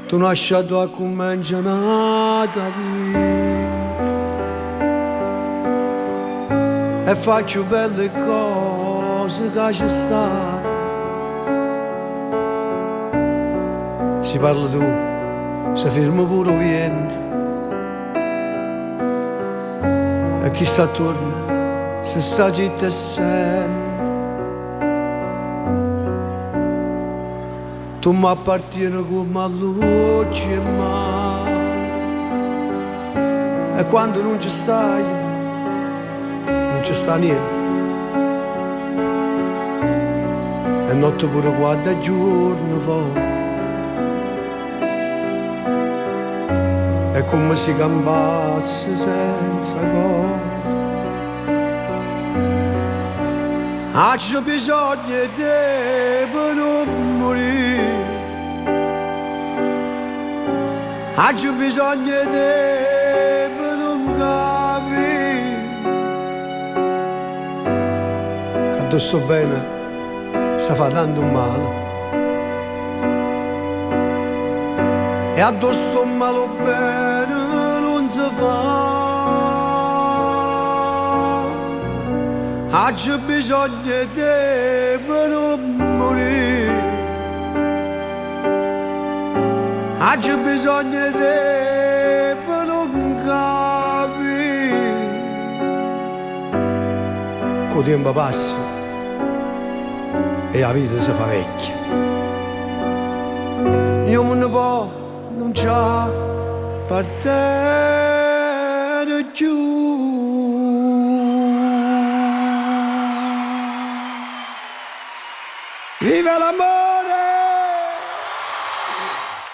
Tu non hai lasciato a cominciata vita e faccio belle cose che ci stanno. Si parla tu, si ferma pure il vento e chi sta attorno se sta zitta e sente. Tu mi appartieni come a luce e mano e quando non ci stai non ci sta niente. E notte pure quando è giorno fa è come se campasse senza cuore. Ah, c'è bisogno di te per non morire. Ah, c'è bisogno di te per non capire che addosso bene sta fa tanto male. E addosso malo bene non si fa. Ah, c'è bisogno di te per non morire. Ah, c'è bisogno di te per non capire. Col tempo passa e la vita si fa vecchia. Io me ne può, non c'ha parte più. Viva l'amore!